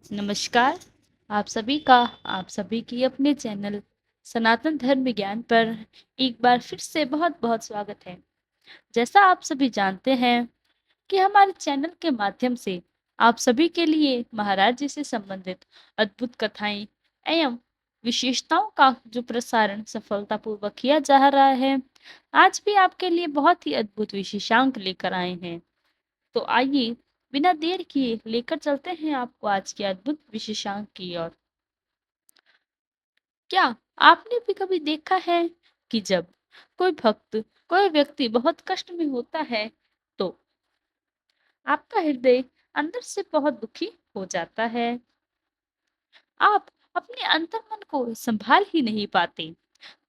नमस्कार। आप सभी की अपने चैनल सनातन धर्म विज्ञान पर एक बार फिर से बहुत-बहुत स्वागत है। जैसा आप सभी जानते हैं कि हमारे चैनल के माध्यम से आप सभी के लिए महाराज जी से संबंधित अद्भुत कथाएं एवं विशेषताओं का जो प्रसारण सफलतापूर्वक किया जा रहा है, आज भी आपके लिए बहुत ही अद्भुत विशेषांक लेकर आए हैं। तो आइए बिना देर किए लेकर चलते हैं आपको आज के अद्भुत विशेषांक की ओर। क्या आपने भी कभी देखा है कि जब कोई भक्त, कोई व्यक्ति बहुत कष्ट में होता है, तो आपका हृदय अंदर से बहुत दुखी हो जाता है। आप अपने अंतर्मन को संभाल ही नहीं पाते।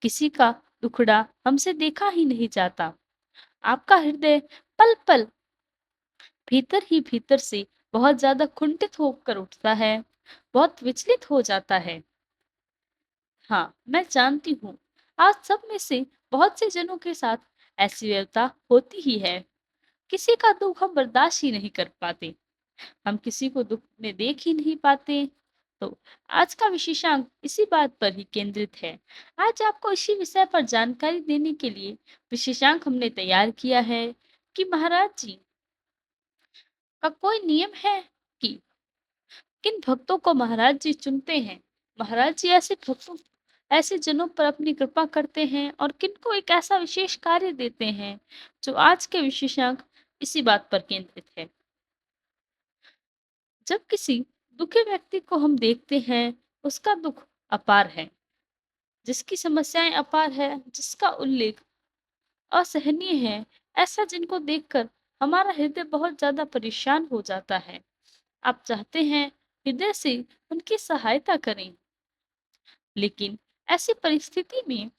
किसी का दुखड़ा हमसे देखा ही नहीं जाता। आपका हृदय पल-पल भीतर ही भीतर से बहुत ज्यादा कुंठित होकर उठता है, बहुत विचलित हो जाता है। हाँ, मैं जानती हूँ, आज सब में से बहुत से जनों के साथ ऐसी व्यथा होती ही है। किसी का दुख हम बर्दाश्त ही नहीं कर पाते, हम किसी को दुख में देख ही नहीं पाते। तो आज का विशेषांक इसी बात पर ही केंद्रित है। आज आपको इसी विषय पर जानकारी देने के लिए विशेषांक हमने तैयार किया है कि महाराज जी का कोई नियम है कि किन भक्तों को महाराज जी चुनते हैं। महाराज जी ऐसे भक्तों, ऐसे जनों पर अपनी कृपा करते हैं और किनको एक ऐसा विशेष कार्य देते हैं जो आज के विशेषांक इसी बात पर केंद्रित है। जब किसी दुखी व्यक्ति को हम देखते हैं, उसका दुख अपार है, जिसकी समस्याएं अपार है, जिसका उल्लेख असहनीय है, ऐसा जिनको देखकर हमारा हृदय बहुत ज्यादा परेशान हो जाता है। आप चाहते हैं हृदय से उनकी सहायता करें, लेकिन ऐसी परिस्थिति में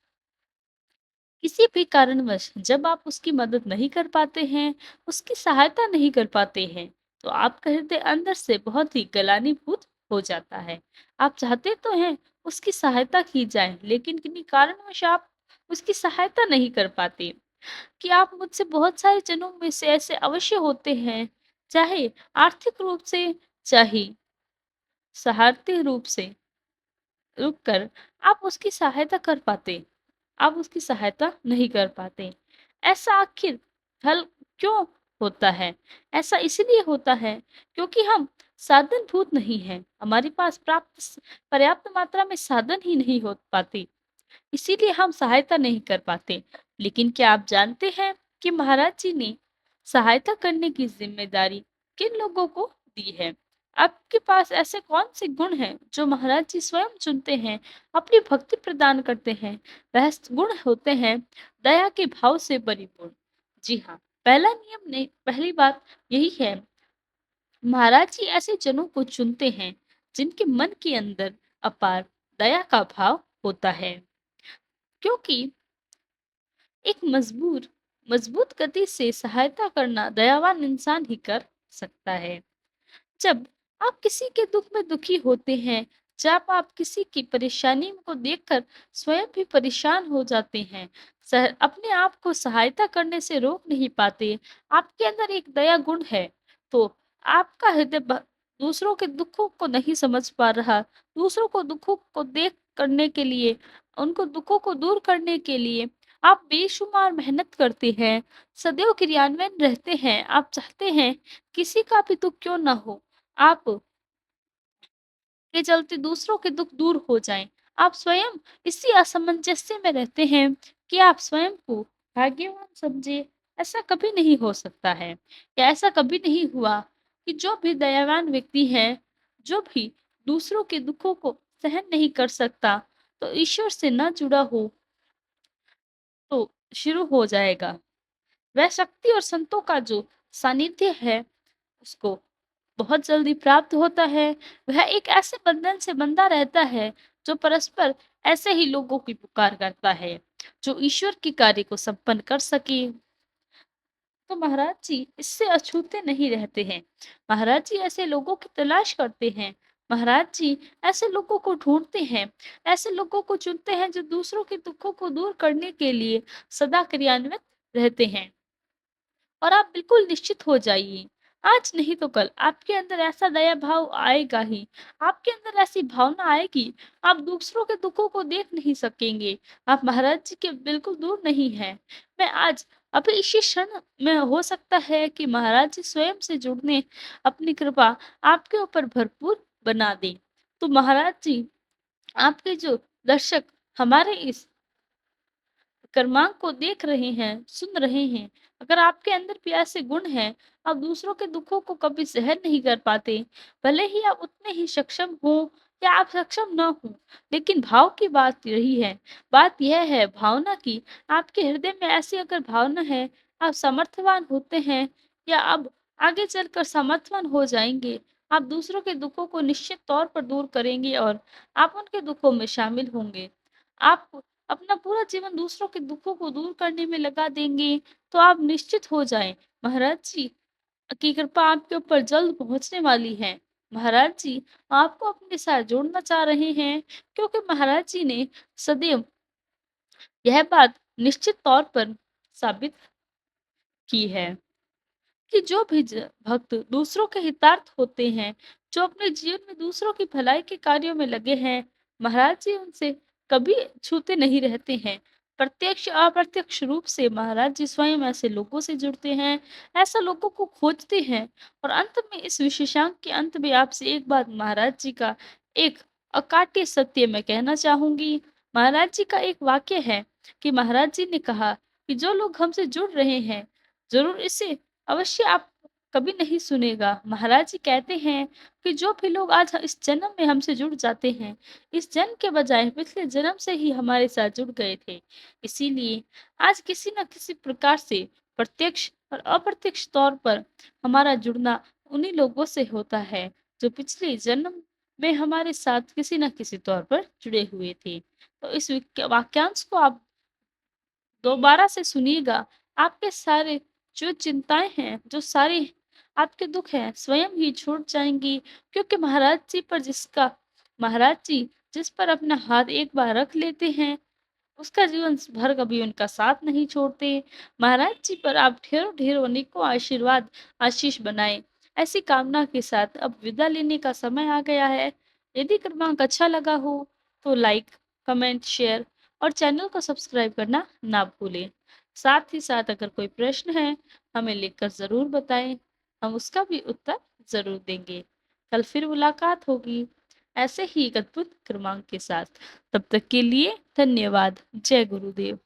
किसी भी कारणवश जब आप उसकी मदद नहीं कर पाते हैं, उसकी सहायता नहीं कर पाते हैं, तो आपका हृदय अंदर से बहुत ही गलानीभूत हो जाता है। आप चाहते तो हैं उसकी सहायता की जाए, लेकिन किन्हीं कारणवश आप उसकी सहायता नहीं कर पाते। कि आप मुझसे बहुत सारे जनों में से ऐसे अवश्य होते हैं, चाहे आर्थिक रूप से, चाहे सहारती रूप से रुक कर आप उसकी सहायता कर पाते, आप उसकी सहायता नहीं कर पाते। ऐसा आखिर हल क्यों होता है? ऐसा इसलिए होता है क्योंकि हम साधनभूत नहीं हैं। हमारे पास पर्याप्त मात्रा में साधन ही नहीं हो पाते, इसीलिए हम सहायता नहीं कर पाते। लेकिन क्या आप जानते हैं कि महाराज जी ने सहायता करने की जिम्मेदारी किन लोगों को दी है? आपके पास ऐसे कौन से गुण हैं जो महाराज जी स्वयं चुनते हैं, अपनी भक्ति प्रदान करते हैं? वह गुण होते हैं दया के भाव से परिपूर्ण। जी हाँ, पहला नियम ने पहली बात यही है, महाराज जी ऐसे जनों को चुनते हैं जिनके मन के अंदर अपार दया का भाव होता है। क्योंकि एक मजबूत गति से सहायता करना दयावान इंसान ही कर सकता है। जब आप किसी के दुख में दुखी होते हैं, जब आप किसी की परेशानी को देखकर स्वयं भी परेशान हो जाते हैं, अपने आप को सहायता करने से रोक नहीं पाते, आपके अंदर एक दया गुण है, तो आपका हृदय दूसरों के दुखों को नहीं समझ पा रहा, दूसरों को दुखों को देख करने के लिए, उनको दुखों को दूर करने के लिए आप बेशुमार मेहनत करते हैं, सदैव क्रियान्वयन रहते हैं, आप चाहते हैं किसी का भी दुख क्यों ना हो, आप के चलते दूसरों के दुख दूर हो जाएं। आप स्वयं इसी असमंजस्य में रहते हैं कि आप स्वयं को भाग्यवान समझे। ऐसा कभी नहीं हो सकता है, या ऐसा कभी नहीं हुआ कि जो भी दयावान व्यक्ति है, जो भी दूसरों के दुखों को सहन नहीं कर सकता, तो ईश्वर से न जुड़ा हो तो शुरू हो जाएगा। वह शक्ति और संतों का जो सानिध्य है, उसको बहुत जल्दी प्राप्त होता है। वह एक ऐसे बंधन से बंधा रहता है जो परस्पर ऐसे ही लोगों की पुकार करता है, जो ईश्वर के कार्य को संपन्न कर सके। तो महाराज जी इससे अछूते नहीं रहते हैं। महाराज जी ऐसे लोगों की तलाश करते हैं। महाराज जी ऐसे लोगों को ढूंढते हैं, ऐसे लोगों को चुनते हैं जो दूसरों के दुखों को दूर करने के लिए सदा क्रियान्वित रहते हैं। और आप बिल्कुल निश्चित हो जाइए, आज नहीं तो कल आपके अंदर ऐसा दया भाव आएगा ही। आपके अंदर ऐसी भावना आएगी, आप दूसरों के दुखों को देख नहीं सकेंगे। आप महाराज जी के बिल्कुल दूर नहीं हैं। मैं आज अभी इसी क्षण में हो सकता है कि महाराज जी स्वयं से जुड़ने अपनी कृपा आपके ऊपर भरपूर बना दें। तो महाराज जी आपके जो दर्शक हमारे इस क्रमांक को देख रहे हैं, सुन रहे हैं, अगर आपके अंदर भी ऐसे गुण हैं, आप दूसरों के दुखों को कभी सहन नहीं कर पाते, भले ही आप उतने ही सक्षम हो या आप सक्षम ना हो, लेकिन भाव की बात रही है। बात यह है भावना की, आपके हृदय में ऐसी अगर भावना है, आप समर्थवान होते हैं या अब आगे चलकर समर्थवान हो जाएँगे, आप दूसरों के दुखों को निश्चित तौर पर दूर करेंगे और आप उनके दुखों में शामिल होंगे। आप अपना पूरा जीवन दूसरों के दुखों को दूर करने में लगा देंगे, तो आप निश्चित हो जाएँ, महाराज जी की कृपा आपके ऊपर जल्द पहुँचने वाली है। महाराज जी आपको अपने साथ जोड़ना चाह रहे हैं, क्योंकि महाराज जी ने सदैव यह बात निश्चित तौर पर साबित की है। कि जो भी भक्त दूसरों के हितार्थ होते हैं, जो अपने जीवन में दूसरों की भलाई के कार्यों में लगे हैं, महाराज जी उनसे कभी छूते नहीं रहते हैं। प्रत्यक्ष अप्रत्यक्ष रूप से महाराज जी स्वयं ऐसे लोगों से जुड़ते हैं, ऐसा लोगों को खोजते हैं और अंत में इस विशेषांक के अंत में आपसे एक बात महाराज जी का एक अकाट्य सत्य मैं कहना चाहूँगी। महाराज जी का एक वाक्य है कि महाराज जी ने कहा कि जो लोग हमसे जुड़ रहे हैं, ज़रूर इसे अवश्य आप कभी नहीं सुनेगा। महाराज जी कहते हैं कि जो भी लोग आज इस जन्म में हमसे जुड़ जाते हैं, इस जन्म के बजाय पिछले जन्म से ही हमारे साथ जुड़ गए थे। इसीलिए आज किसी न किसी प्रकार से प्रत्यक्ष और अप्रत्यक्ष तौर पर हमारा जुड़ना उन्हीं लोगों से होता है, जो पिछले जन्म में हमारे साथ किसी न किसी तौर पर जुड़े हुए थे। तो इस वाक्यांश को आप दोबारा से सुनिएगा, आपके सारे जो चिंताएँ हैं, जो सारे आपके दुःख हैं, स्वयं ही छूट जाएँगी, क्योंकि महाराज जी जिस पर अपना हाथ एक बार रख लेते हैं, उसका जीवन भर कभी उनका साथ नहीं छोड़ते। महाराज जी पर आप ढेरों-ढेरों अनेकों आशीर्वाद, आशीष बनाएँ। ऐसी कामना के साथ अब विदा लेने का समय आ गया है। यदि क्रमांक अच्छा लगा हो, तो लाइक, कमेंट, शेयर और चैनल को सब्सक्राइब करना ना भूलें। साथ ही साथ अगर कोई प्रश्न है, हमें लिखकर ज़रूर बताएँ, हम उसका भी उत्तर ज़रूर देंगे। कल फिर मुलाकात होगी, ऐसे ही एक अद्भुत क्रमांक के साथ। तब तक के लिए धन्यवाद। जय गुरुदेव।